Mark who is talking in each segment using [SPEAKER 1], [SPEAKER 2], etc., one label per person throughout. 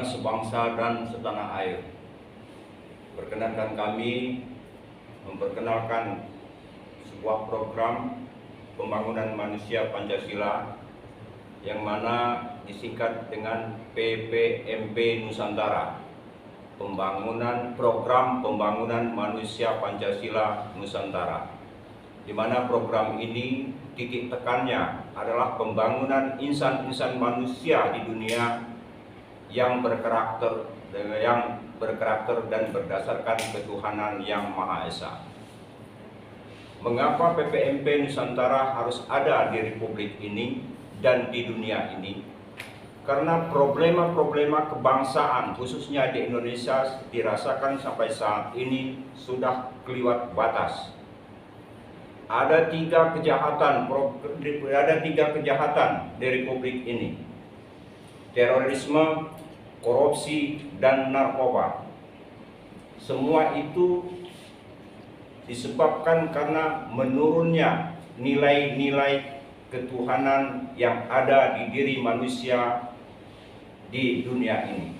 [SPEAKER 1] rekan sebangsa dan setanah air. Perkenankan kami memperkenalkan sebuah program pembangunan manusia Pancasila yang mana disingkat dengan PPMP Nusantara, Program Pembangunan Manusia Pancasila Nusantara, di mana program ini titik tekannya adalah pembangunan insan-insan manusia di dunia yang berkarakter dan berdasarkan ketuhanan yang Maha Esa. Mengapa PPMP Nusantara harus ada di Republik ini dan di dunia ini? Karena problema-problema kebangsaan khususnya di Indonesia dirasakan sampai saat ini sudah keliwat batas. Ada tiga kejahatan di Republik ini: terorisme, korupsi, dan narkoba. Semua itu disebabkan karena menurunnya nilai-nilai ketuhanan yang ada di diri manusia di dunia ini.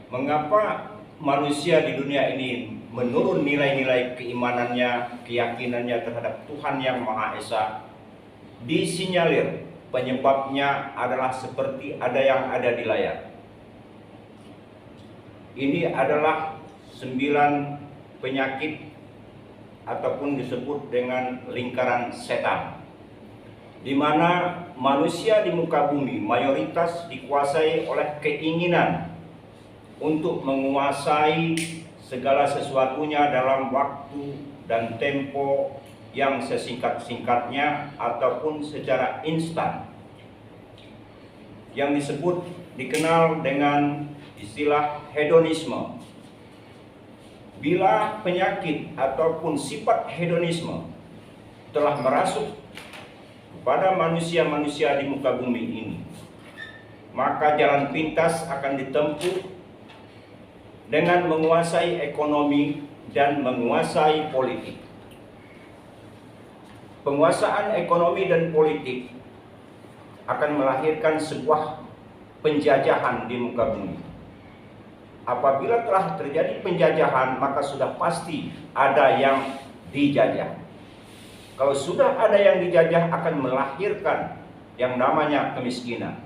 [SPEAKER 1] Mengapa manusia di dunia ini menurun nilai-nilai keimanannya, keyakinannya terhadap Tuhan yang Maha Esa? Disinyalir penyebabnya adalah seperti yang ada di layar. Ini adalah 9 penyakit ataupun disebut dengan lingkaran setan, di mana manusia di muka bumi mayoritas dikuasai oleh keinginan untuk menguasai segala sesuatunya dalam waktu dan tempo yang sesingkat-singkatnya ataupun secara instan, yang dikenal dengan istilah hedonisme. Bila penyakit ataupun sifat hedonisme telah merasuk kepada manusia-manusia di muka bumi ini, maka jalan pintas akan ditempuh dengan menguasai ekonomi dan menguasai politik. Penguasaan ekonomi dan politik akan melahirkan sebuah penjajahan di muka bumi. Apabila telah terjadi penjajahan, maka sudah pasti ada yang dijajah. Kalau sudah ada yang dijajah, akan melahirkan yang namanya kemiskinan.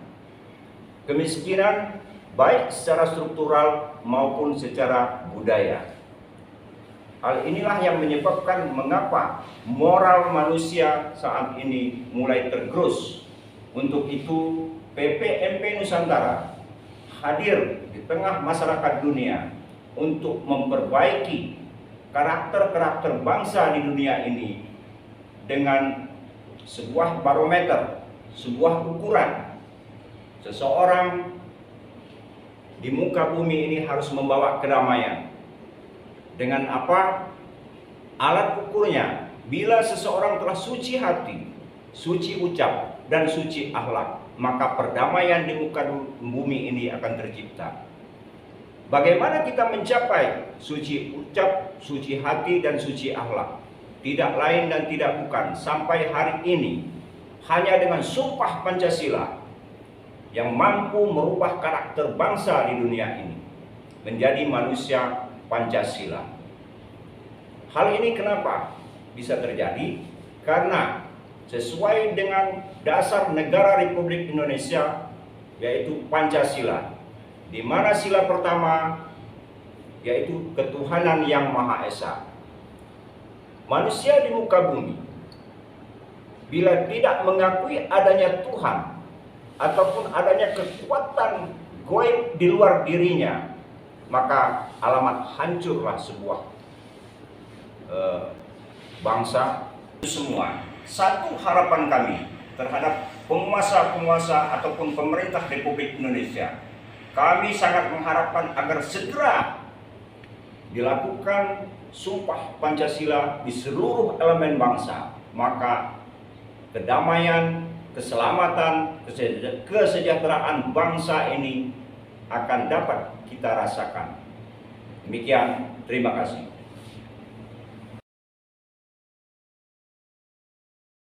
[SPEAKER 1] Kemiskinan baik secara struktural maupun secara budaya. Hal inilah yang menyebabkan mengapa moral manusia saat ini mulai tergerus. Untuk itu PPMP Nusantara hadir di tengah masyarakat dunia untuk memperbaiki karakter-karakter bangsa di dunia ini dengan sebuah barometer, sebuah ukuran. Seseorang di muka bumi ini harus membawa kedamaian. Dengan apa? Alat ukurnya, bila seseorang telah suci hati, suci ucap, dan suci akhlak, maka perdamaian di muka bumi ini akan tercipta. Bagaimana kita mencapai suci ucap, suci hati, dan suci akhlak? Tidak lain dan tidak bukan sampai hari ini hanya dengan sumpah Pancasila yang mampu merubah karakter bangsa di dunia ini menjadi manusia Pancasila. Hal ini kenapa bisa terjadi? Karena sesuai dengan dasar negara Republik Indonesia, yaitu Pancasila, di mana sila pertama yaitu ketuhanan yang Maha Esa. Manusia di muka bumi bila tidak mengakui adanya Tuhan ataupun adanya kekuatan gaib di luar dirinya, maka alamat hancurlah sebuah bangsa. Semua satu harapan kami terhadap penguasa-penguasa ataupun pemerintah Republik Indonesia, kami sangat mengharapkan agar segera dilakukan sumpah Pancasila di seluruh elemen bangsa, maka kedamaian, keselamatan, kesejahteraan bangsa ini akan dapat kita rasakan. Demikian, terima kasih.